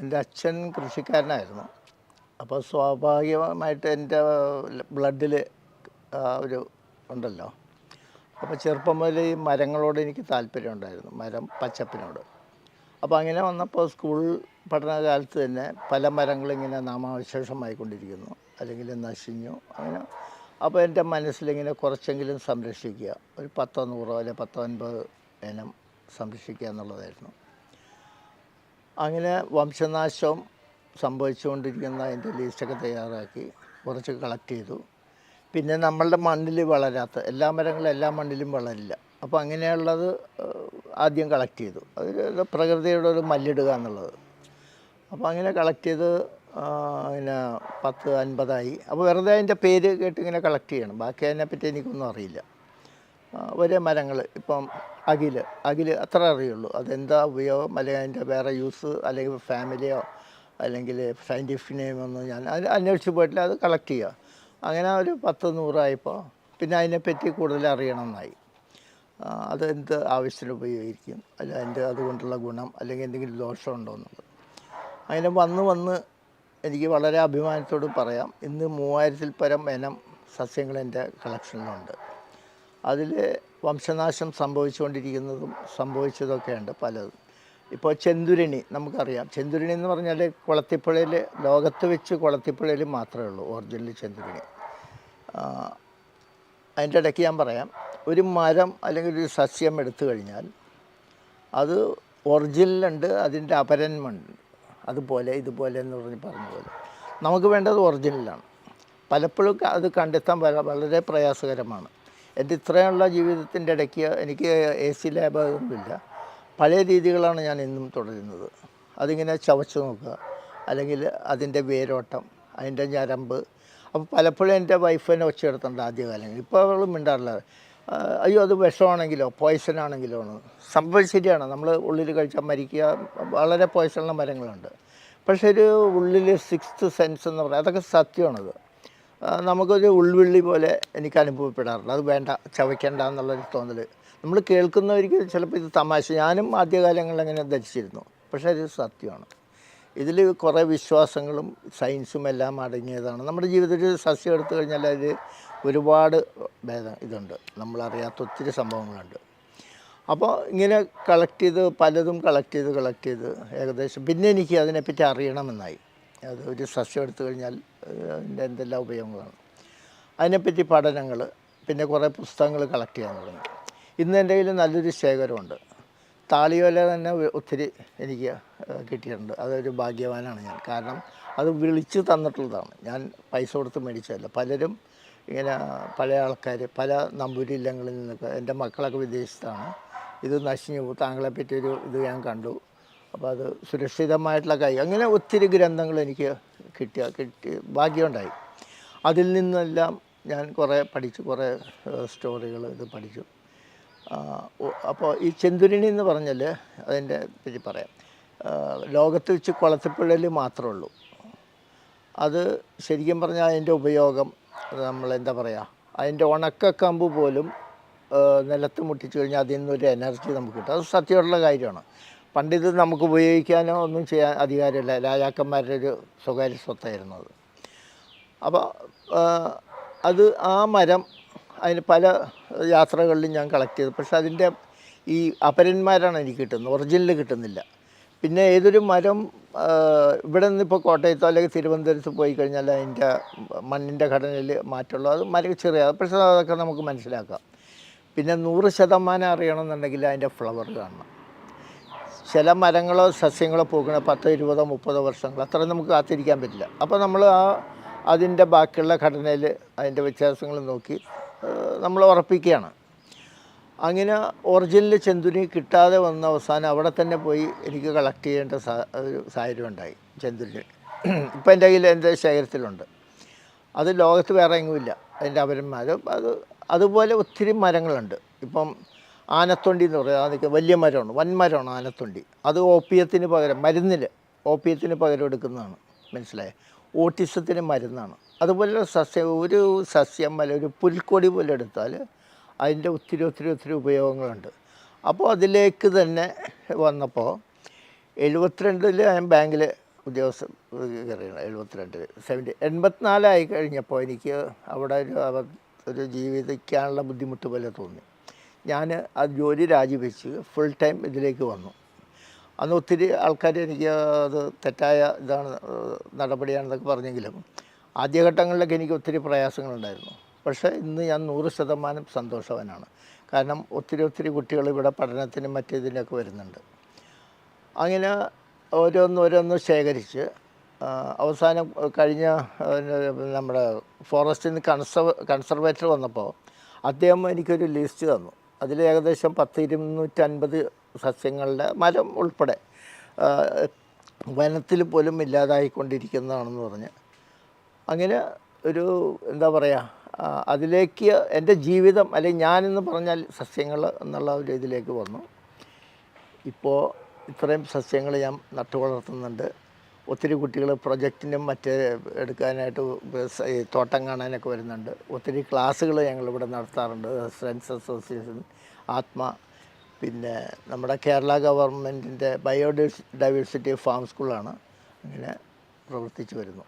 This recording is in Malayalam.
എൻ്റെ അച്ഛൻ കൃഷിക്കാരനായിരുന്നു. അപ്പോൾ സ്വാഭാവികമായിട്ട് എൻ്റെ ബ്ലഡിൽ ഒരു ഉണ്ടല്ലോ. അപ്പോൾ ചെറുപ്പം മുതൽ ഈ മരങ്ങളോട് എനിക്ക് താല്പര്യമുണ്ടായിരുന്നു, മരം പച്ചപ്പിനോട്. അപ്പോൾ അങ്ങനെ വന്നപ്പോൾ സ്കൂൾ പഠനകാലത്ത് തന്നെ പല മരങ്ങളിങ്ങനെ നാമാവശേഷമായിക്കൊണ്ടിരിക്കുന്നു, അല്ലെങ്കിൽ നശിഞ്ഞു അങ്ങനെ. അപ്പോൾ എൻ്റെ മനസ്സിലിങ്ങനെ കുറച്ചെങ്കിലും സംരക്ഷിക്കുക, ഒരു 10 100 അല്ലെങ്കിൽ 10 50 ഇനം സംരക്ഷിക്കുക എന്നുള്ളതായിരുന്നു. അങ്ങനെ വംശനാശം സംഭവിച്ചുകൊണ്ടിരിക്കുന്ന അതിൻ്റെ ലിസ്റ്റൊക്കെ തയ്യാറാക്കി കുറച്ച് കളക്ട് ചെയ്തു. പിന്നെ നമ്മളുടെ മണ്ണിൽ വളരാത്ത എല്ലാ മരങ്ങളും എല്ലാ മണ്ണിലും വളരില്ല. അപ്പോൾ അങ്ങനെയുള്ളത് ആദ്യം കളക്ട് ചെയ്തു. അത് പ്രകൃതിയുടെ ഒരു മല്ലിടുക എന്നുള്ളത്. അപ്പോൾ അങ്ങനെ കളക്ട് ചെയ്ത് പിന്നെ 10 50 അപ്പോൾ വെറുതെ അതിൻ്റെ പേര് കേട്ട് ഇങ്ങനെ കളക്ട് ചെയ്യണം, ബാക്കി അതിനെപ്പറ്റി എനിക്കൊന്നും അറിയില്ല. ഒരേ മരങ്ങൾ ഇപ്പം അകിൽ അത്ര അറിയുള്ളൂ, അതെന്താ ഉപയോഗം അല്ലെങ്കിൽ അതിൻ്റെ വേറെ യൂസ് അല്ലെങ്കിൽ ഫാമിലിയോ അല്ലെങ്കിൽ സയൻറ്റിഫിക് നെയിമൊന്നും ഞാൻ അത് അന്വേഷിച്ച് പോയിട്ടില്ല. അത് കളക്ട് ചെയ്യുക. അങ്ങനെ ഒരു 10 100 ആയപ്പോൾ പിന്നെ അതിനെപ്പറ്റി കൂടുതൽ അറിയണമെന്നായി. അതെന്ത് ആവശ്യത്തിന് ഉപയോഗിക്കും, അല്ല അതിൻ്റെ അതുകൊണ്ടുള്ള ഗുണം അല്ലെങ്കിൽ എന്തെങ്കിലും ദോഷമുണ്ടോ എന്നുള്ളത്. അങ്ങനെ വന്ന് എനിക്ക് വളരെ അഭിമാനത്തോട് പറയാം, ഇന്ന് 3000-ൽ പരം ഇനം സസ്യങ്ങൾ എൻ്റെ കളക്ഷനിലുണ്ട്. അതിൽ വംശനാശം സംഭവിച്ചുകൊണ്ടിരിക്കുന്നതും സംഭവിച്ചതൊക്കെയുണ്ട് പലതും. ഇപ്പോൾ ചെന്തുരിണി നമുക്കറിയാം. ചെന്തുരിണി എന്ന് പറഞ്ഞാൽ കുളത്തിപ്പുഴയിൽ, ലോകത്ത് വെച്ച് കുളത്തിപ്പുഴയിൽ മാത്രമേ ഉള്ളൂ ഒറിജിനൽ ചെന്തുരിണി. അതിൻ്റെ ഇടയ്ക്ക് ഞാൻ പറയാം, ഒരു മരം അല്ലെങ്കിൽ ഒരു സസ്യം എടുത്തു കഴിഞ്ഞാൽ അത് ഒറിജിനലുണ്ട്, അതിൻ്റെ അപരന്മുണ്ട്. അതുപോലെ ഇതുപോലെ എന്ന് പറഞ്ഞ പോലെ നമുക്ക് വേണ്ടത് ഒറിജിനലാണ്. പലപ്പോഴും അത് കണ്ടെത്താൻ വളരെ പ്രയാസകരമാണ്. എൻ്റെ ഇത്രയുള്ള ജീവിതത്തിൻ്റെ ഇടയ്ക്ക് എനിക്ക് AC ലാബ് ഒന്നുമില്ല. പഴയ രീതികളാണ് ഞാൻ ഇന്നും തുടരുന്നത്. അതിങ്ങനെ ചവച്ച് നോക്കുക, അല്ലെങ്കിൽ അതിൻ്റെ വേരോട്ടം, അതിൻ്റെ ഞരമ്പ്. അപ്പോൾ പലപ്പോഴും എൻ്റെ വൈഫ് തന്നെ ഒച്ചയെടുത്തുണ്ട് ആദ്യകാലങ്ങളിൽ. ഇപ്പോൾ അവൾ മിണ്ടാറില്ല. അയ്യോ അത് വിഷമാണെങ്കിലോ പോയ്സൺ ആണെങ്കിലോ ആണ്. സംഭവം ശരിയാണ്, നമ്മൾ ഉള്ളിൽ കഴിച്ചാൽ മരിക്കുക, വളരെ പോയ്സണുള്ള മരങ്ങളുണ്ട്. പക്ഷേ ഒരു ഉള്ളിൽ 6th സെൻസ് എന്ന് പറയാം, അതൊക്കെ സത്യമാണത്. നമുക്കൊരു ഉൾവിള്ളി പോലെ എനിക്ക് അനുഭവപ്പെടാറുണ്ട്. അത് വേണ്ട, ചവയ്ക്കേണ്ട എന്നുള്ളൊരു തോന്നൽ. നമ്മൾ കേൾക്കുന്നവർക്ക് ചിലപ്പോൾ ഇത് തമാശ, ഞാനും ആദ്യകാലങ്ങളിൽ അങ്ങനെ ധരിച്ചിരുന്നു. പക്ഷേ ഇത് സത്യമാണ്. ഇതിൽ കുറേ വിശ്വാസങ്ങളും സയൻസും എല്ലാം അടങ്ങിയതാണ്. നമ്മുടെ ജീവിതത്തിൽ സസ്യം എടുത്തു കഴിഞ്ഞാൽ അതിൽ ഒരുപാട് ഭേദം ഇതുണ്ട്, നമ്മളറിയാത്ത ഒത്തിരി സംഭവങ്ങളുണ്ട്. അപ്പോൾ ഇങ്ങനെ കളക്ട് ചെയ്ത് പലതും കളക്ട് ചെയ്ത് ഏകദേശം പിന്നെ എനിക്ക് അതിനെപ്പറ്റി അറിയണമെന്നായി. അത് ഒരു സസ്യം എടുത്തു കഴിഞ്ഞാൽ അതിൻ്റെ എന്തെല്ലാം ഉപയോഗങ്ങളാണ്, അതിനെപ്പറ്റി പഠനങ്ങൾ, പിന്നെ കുറേ പുസ്തകങ്ങൾ കളക്ട് ചെയ്യാൻ തുടങ്ങി. ഇന്ന് എൻ്റെ കയ്യിൽ നല്ലൊരു ശേഖരമുണ്ട്. താളിയോല തന്നെ ഒത്തിരി എനിക്ക് കിട്ടിയിട്ടുണ്ട്. അതൊരു ഭാഗ്യവാനാണ് ഞാൻ. കാരണം അത് വിളിച്ച് തന്നിട്ടുള്ളതാണ്, ഞാൻ പൈസ കൊടുത്ത് മേടിച്ചതല്ല. പലരും ഇങ്ങനെ പഴയ ആൾക്കാർ പല നമ്പൂരി ഇല്ലങ്ങളിൽ നിന്നൊക്കെ, എൻ്റെ മക്കളൊക്കെ വിദേശത്താണ്, ഇത് നശിഞ്ഞു പോകും, താങ്കളെപ്പറ്റിയൊരു ഇത് ഞാൻ കണ്ടു, അപ്പോൾ അത് സുരക്ഷിതമായിട്ടുള്ള അങ്ങനെ ഒത്തിരി ഗ്രന്ഥങ്ങൾ എനിക്ക് കിട്ടി ഭാഗ്യമുണ്ടായി. അതിൽ നിന്നെല്ലാം ഞാൻ കുറേ പഠിച്ചു, കുറേ സ്റ്റോറികൾ ഇത് പഠിച്ചു. അപ്പോൾ ഈ ചെന്തുരിണി എന്ന് പറഞ്ഞാൽ അതിൻ്റെ പറ്റി പറയാം. ലോകത്ത് വെച്ച് കുളത്തിപ്പുഴയിൽ മാത്രമേ ഉള്ളൂ. അത് ശരിക്കും പറഞ്ഞാൽ അതിൻ്റെ ഉപയോഗം നമ്മളെന്താ പറയുക, അതിൻ്റെ ഉണക്കക്കമ്പ് പോലും നിലത്ത് മുട്ടിച്ചു കഴിഞ്ഞാൽ അതിൽ നിന്നൊരു എനർജി നമുക്ക് കിട്ടും. അത് സത്യമുള്ള കാര്യമാണ്. പണ്ടിത് നമുക്ക് ഉപയോഗിക്കാനോ ഒന്നും ചെയ്യാൻ അധികാരമില്ല, രാജാക്കന്മാരുടെ ഒരു സ്വകാര്യ സ്വത്തായിരുന്നു അത്. അപ്പോൾ അത് ആ മരം അതിന് പല യാത്രകളിലും ഞാൻ കളക്ട് ചെയ്തു. പക്ഷേ അതിൻ്റെ ഈ അപരന്മാരാണ് എനിക്ക് കിട്ടുന്നത്, ഒറിജിനൽ കിട്ടുന്നില്ല. പിന്നെ ഏതൊരു മരം ഇവിടെ നിന്ന് ഇപ്പോൾ കോട്ടയത്തോ അല്ലെങ്കിൽ തിരുവനന്തപുരത്ത് പോയി കഴിഞ്ഞാൽ അതിൻ്റെ മണ്ണിൻ്റെ ഘടനയിൽ മാറ്റമുള്ളൂ. അത് മരം ചെറിയ, പക്ഷേ അതൊക്കെ നമുക്ക് മനസ്സിലാക്കാം. പിന്നെ 100% അറിയണമെന്നുണ്ടെങ്കിൽ അതിൻ്റെ ഫ്ലവർ കാണണം. ചില മരങ്ങളോ സസ്യങ്ങളോ പൂക്കണ 10 20 30 വർഷങ്ങൾ, അത്ര നമുക്ക് കാത്തിരിക്കാൻ പറ്റില്ല. അപ്പോൾ നമ്മൾ അതിൻ്റെ ബാക്കിയുള്ള ഘടനയിൽ അതിൻ്റെ വ്യത്യാസങ്ങൾ നോക്കി നമ്മൾ ഉറപ്പിക്കുകയാണ്. അങ്ങനെ ഒറിജിനൽ ചെന്തുരിണി കിട്ടാതെ വന്ന അവസാനം അവിടെ തന്നെ പോയി എനിക്ക് കളക്ട് ചെയ്യേണ്ട ഒരു സാഹചര്യം ഉണ്ടായി. ചെന്തുരിണി ഇപ്പം എൻ്റെ കയ്യിൽ എൻ്റെ ശേഖരത്തിലുണ്ട്. അത് ലോകത്ത് വേറെ എങ്ങുമില്ല അതിൻ്റെ അപരന്മാർ. അതുപോലെ ഒത്തിരി മരങ്ങളുണ്ട്. ഇപ്പം ആനത്തൊണ്ടി എന്ന് പറയുക, അതൊക്കെ വലിയ മരമാണ്, വൻമരമാണ് ആനത്തൊണ്ടി. അത് ഓപ്പിയത്തിന് പകരം, മരുന്നിൽ ഓപ്പിയത്തിന് പകരം എടുക്കുന്നതാണ്, മനസ്സിലായേ. ഓട്ടിസത്തിന് മരുന്നാണ്. അതുപോലെ ഒരു സസ്യം അല്ല ഒരു പുൽക്കൊടി പോലെ എടുത്താൽ അതിൻ്റെ ഒത്തിരി ഉപയോഗങ്ങളുണ്ട്. അപ്പോൾ അതിലേക്ക് തന്നെ വന്നപ്പോൾ 72-ൽ ഞാൻ ബാങ്കിൽ ഉദ്യോഗസ്ഥ കയറിയാണ് 84 കഴിഞ്ഞപ്പോൾ എനിക്ക് അവിടെ ഒരു ജീവിക്കാനുള്ള ബുദ്ധിമുട്ട് പോലെ തോന്നി. ഞാൻ ആ ജോലി രാജിവെച്ച് ഫുൾ ടൈം ഇതിലേക്ക് വന്നു. അന്ന് ഒത്തിരി ആൾക്കാർ എനിക്ക് അത് തെറ്റായ ഇതാണ് നടപടിയാണെന്നൊക്കെ പറഞ്ഞെങ്കിലും ആദ്യഘട്ടങ്ങളിലൊക്കെ എനിക്ക് ഒത്തിരി പ്രയാസങ്ങളുണ്ടായിരുന്നു. പക്ഷേ ഇന്ന് ഞാൻ 100% സന്തോഷവാനാണ്. കാരണം ഒത്തിരി കുട്ടികൾ ഇവിടെ പഠനത്തിനും മറ്റേതിനൊക്കെ വരുന്നുണ്ട്. അങ്ങനെ ഓരോന്ന് ശേഖരിച്ച് അവസാനം കഴിഞ്ഞ നമ്മുടെ ഫോറസ്റ്റിൽ നിന്ന് കൺസർവേറ്റർ വന്നപ്പോൾ അദ്ദേഹം എനിക്കൊരു ലിസ്റ്റ് തന്നു. അതിൽ ഏകദേശം 250 സസ്യങ്ങളുടെ മരം ഉൾപ്പെടെ വനത്തിൽ പോലും ഇല്ലാതായിക്കൊണ്ടിരിക്കുന്നതാണെന്ന് പറഞ്ഞ് അങ്ങനെ ഒരു എന്താ പറയുക അതിലേക്ക് എൻ്റെ ജീവിതം അല്ലെങ്കിൽ ഞാനെന്ന് പറഞ്ഞാൽ സസ്യങ്ങൾ എന്നുള്ള ഒരു ഇതിലേക്ക് വന്നു. ഇപ്പോൾ ഇത്രയും സസ്യങ്ങൾ ഞാൻ നട്ടു വളർത്തുന്നുണ്ട്. ഒത്തിരി കുട്ടികൾ പ്രൊജക്റ്റിനും മറ്റേ എടുക്കാനായിട്ട് ഈ തോട്ടം കാണാനൊക്കെ വരുന്നുണ്ട്. ഒത്തിരി ക്ലാസ്സുകൾ ഞങ്ങളിവിടെ നടത്താറുണ്ട്. ഫ്രണ്ട്സ് അസോസിയേഷൻ, ആത്മ, പിന്നെ നമ്മുടെ കേരള ഗവൺമെൻറ്റിൻ്റെ ഡൈവേഴ്സിറ്റി ഫാം സ്കൂളാണ്. അങ്ങനെ പ്രവർത്തിച്ചു വരുന്നു.